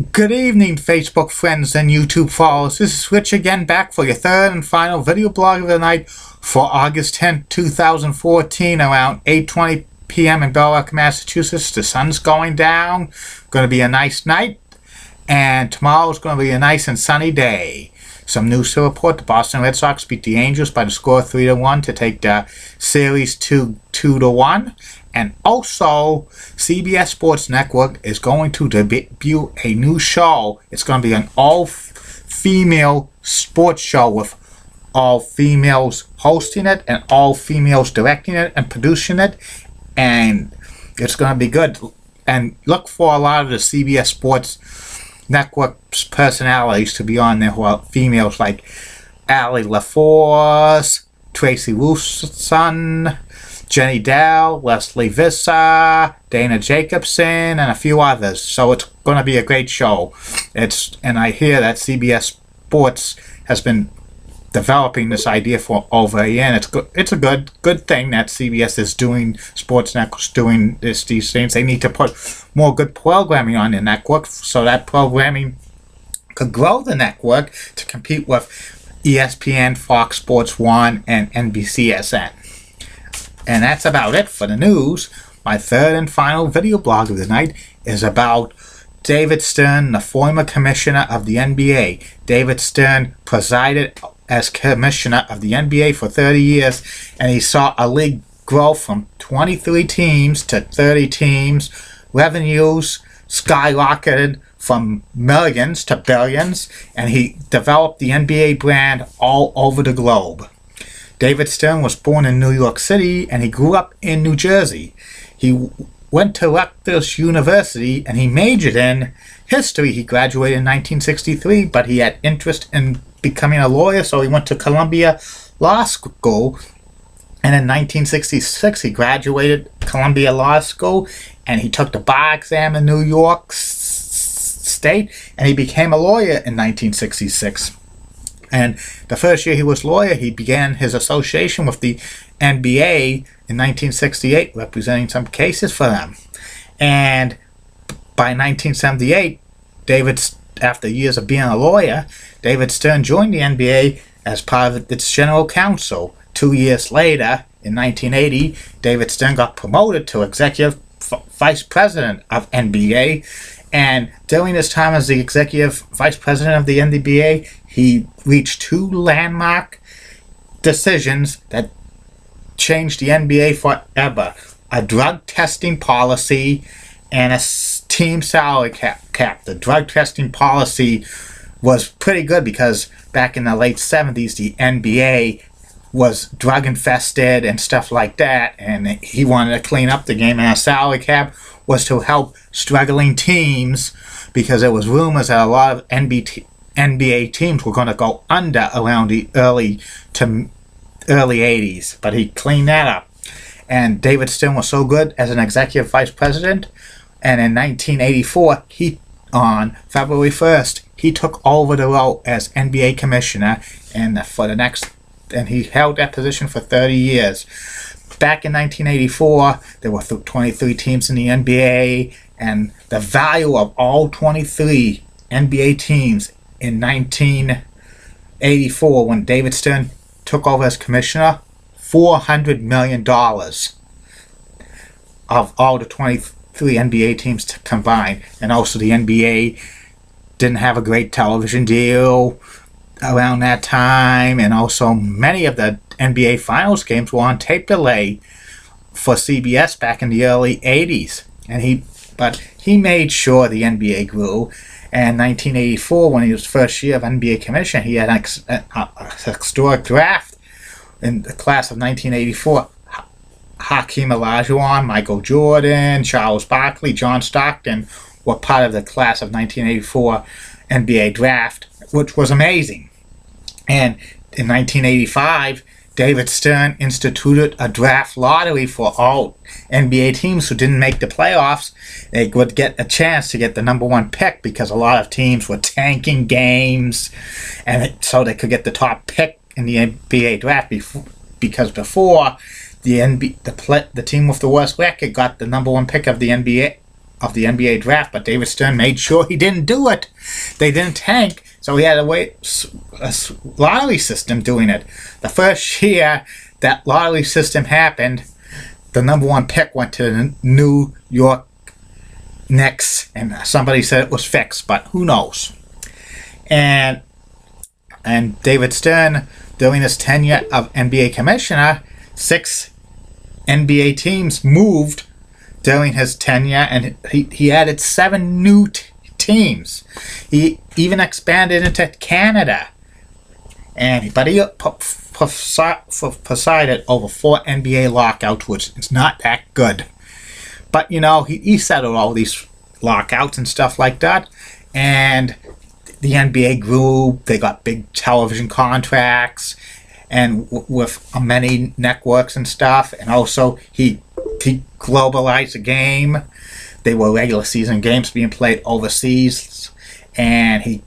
Good evening, Facebook friends and YouTube followers. This is Rich again, back for your third and final video blog of the night for August 10th, 2014, around 8:20 p.m. in Belleville, Massachusetts. The sun's going down. Going to be a nice night, and tomorrow's going to be a nice and sunny day. Some news to report: the Boston Red Sox beat the Angels by the score of 3-1 to take the series 2-1. And also, CBS Sports Network is going to debut a new show. It's going to be an all-female sports show with all females hosting it and all females directing it and producing it. And it's going to be good. And look for a lot of the CBS Sports Network's personalities to be on there who are females, like Allie LaForce, Tracy Wilson, Jenny Dell, Leslie Visser, Dana Jacobson, and a few others. So it's going to be a great show. And I hear that CBS Sports has been developing this idea for over a year, and it's a good thing that CBS is doing, Sports Network's doing these things. They need to put more good programming on the network so that programming could grow the network to compete with ESPN, Fox Sports 1, and NBCSN. And that's about it for the news. My third and final video blog of the night is about David Stern, the former commissioner of the NBA. David Stern presided as commissioner of the NBA for 30 years, and he saw a league grow from 23 teams to 30 teams. Revenues skyrocketed from millions to billions, and he developed the NBA brand all over the globe. David Stern was born in New York City, and he grew up in New Jersey. He went to Rutgers University, and he majored in history. He graduated in 1963, but he had interest in becoming a lawyer, so he went to Columbia Law School. And in 1966, he graduated Columbia Law School, and he took the bar exam in New York State, and he became a lawyer in 1966. And the first year he was lawyer, he began his association with the NBA in 1968, representing some cases for them. And by 1978, after years of being a lawyer, David Stern joined the NBA as part of its general counsel. 2 years later, in 1980, David Stern got promoted to executive vice president of NBA. And during his time as the executive vice president of the NBA, he reached two landmark decisions that changed the NBA forever: a drug testing policy and a team salary cap. The drug testing policy was pretty good because back in the late 70s, the NBA was drug infested and stuff like that, and he wanted to clean up the game. And a salary cap was to help struggling teams, because there was rumors that a lot of NBA teams were going to go under around the early 80s, but he cleaned that up. And David Stern was so good as an executive vice president, and in 1984, on February 1st, he took over the role as NBA commissioner, and he held that position for 30 years. Back in 1984, there were 23 teams in the NBA, and the value of all 23 NBA teams in 1984, when David Stern took over as commissioner, $400 million of all the 23 NBA teams combined. And also the NBA didn't have a great television deal around that time, and also many of the NBA Finals games were on tape delay for CBS back in the early 80s. But he made sure the NBA grew. And 1984, when he was first year of NBA commissioner, he had an historic draft in the class of 1984. Hakeem Olajuwon, Michael Jordan, Charles Barkley, John Stockton were part of the class of 1984 NBA draft, which was amazing. And in 1985, David Stern instituted a draft lottery for all NBA teams who didn't make the playoffs. They would get a chance to get the number one pick, because a lot of teams were tanking games, and so they could get the top pick in the NBA draft. Because before, the team with the worst record got the number one pick of the NBA of the NBA draft, but David Stern made sure he didn't do it. They didn't tank, so he had to wait a lottery system doing it. The first year that lottery system happened, the number 1 pick went to the New York Knicks, and somebody said it was fixed, but who knows? And David Stern, during his tenure of NBA commissioner, 6 NBA teams moved during his tenure, and he added 7 new teams. He even expanded into Canada, but he presided over 4 NBA lockouts, which is not that good. But he settled all these lockouts and stuff like that, and the NBA grew. They got big television contracts, and with many networks and stuff. And also, he globalized the game. They were regular season games being played overseas, and he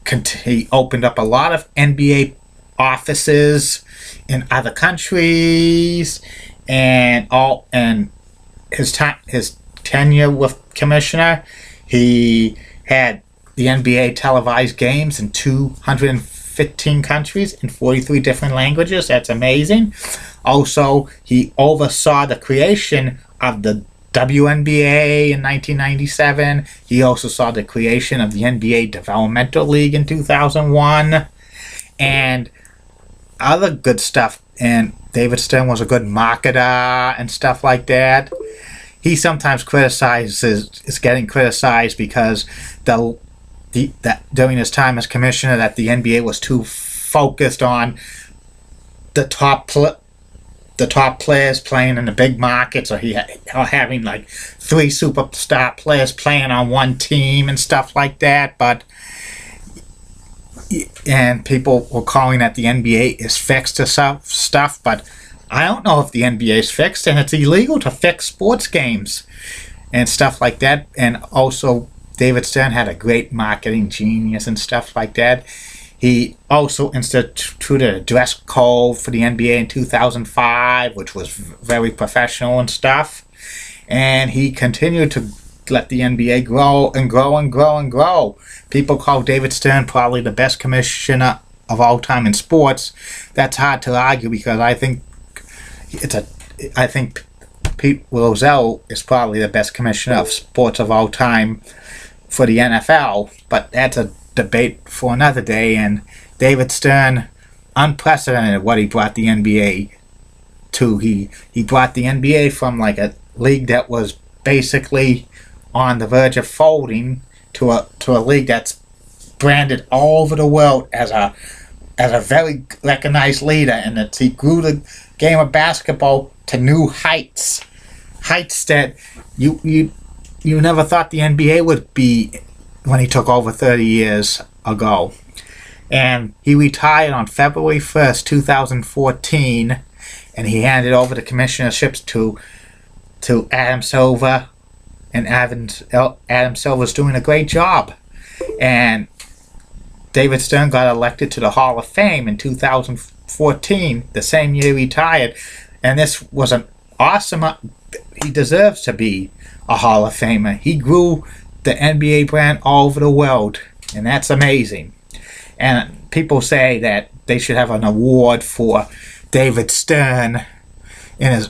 opened up a lot of NBA offices in other countries, and his tenure with commissioner, he had the NBA televised games in 215 countries in 43 different languages. That's amazing. Also, he oversaw the creation of the WNBA in 1997. He also saw the creation of the NBA Developmental League in 2001. And other good stuff. And David Stern was a good marketer and stuff like that. He sometimes is getting criticized because that during his time as commissioner, that the NBA was too focused on the top players playing in the big markets, or having like 3 superstar players playing on one team and stuff like that. And people were calling that the NBA is fixed to stuff, but I don't know if the NBA is fixed, and it's illegal to fix sports games and stuff like that. And also, David Stern had a great marketing genius and stuff like that. He also instituted a dress code for the NBA in 2005, which was very professional and stuff. And he continued to let the NBA grow and grow and grow and grow. People call David Stern probably the best commissioner of all time in sports. That's hard to argue, because I think Pete Rozelle is probably the best commissioner of sports of all time for the NFL, but that's a debate for another day. And David Stern, unprecedented what he brought the NBA to. He brought the NBA from like a league that was basically on the verge of folding to a league that's branded all over the world as a very recognized leader, and that he grew the game of basketball to new heights that you never thought the NBA would be when he took over 30 years ago. And he retired on February 1st, 2014, and he handed over the commissionerships to Adam Silver, and Adam Silver's doing a great job. And David Stern got elected to the Hall of Fame in 2014, the same year he retired. And this was an awesome... He deserves to be a Hall of Famer. He grew the NBA brand all over the world, and that's amazing. And people say that they should have an award for David Stern in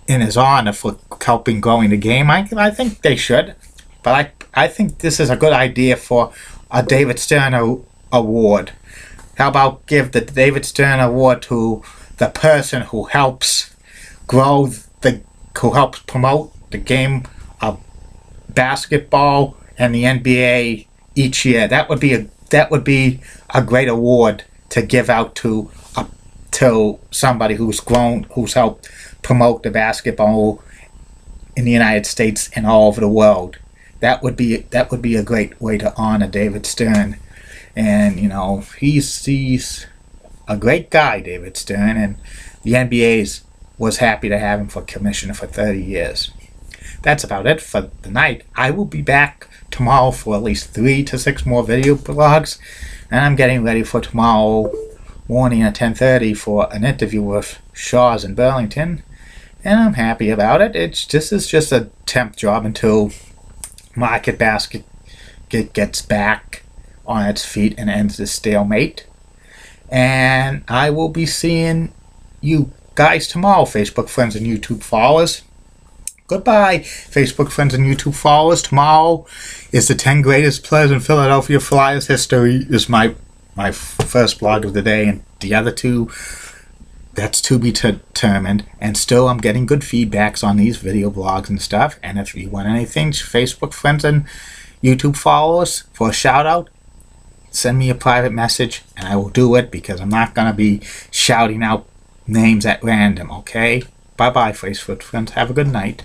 his honor for helping growing the game. I think they should, but I think this is a good idea for a David Stern award. How about give the David Stern award to the person who helps promote the game of basketball and the NBA each year? That would be a great award to give out to somebody who's helped promote the basketball in the United States and all over the world. That would be a great way to honor David Stern. And he's a great guy, David Stern, and the NBA was happy to have him for commissioner for 30 years. That's about it for the night. I will be back tomorrow for at least 3 to 6 more video blogs, and I'm getting ready for tomorrow morning at 10:30 for an interview with Shaw's in Burlington, and I'm happy about it. This is just a temp job until market basket gets back on its feet and ends the stalemate. And I will be seeing you guys tomorrow, Facebook friends and YouTube followers. Goodbye, Facebook friends and YouTube followers. Tomorrow is the 10 greatest players in Philadelphia Flyers history. Is my first blog of the day, and the other two, that's to be determined. And still, I'm getting good feedbacks on these video blogs and stuff. And if you want anything, Facebook friends and YouTube followers, for a shout out, send me a private message and I will do it, because I'm not going to be shouting out names at random, okay? Bye-bye, Facebook friends. Have a good night.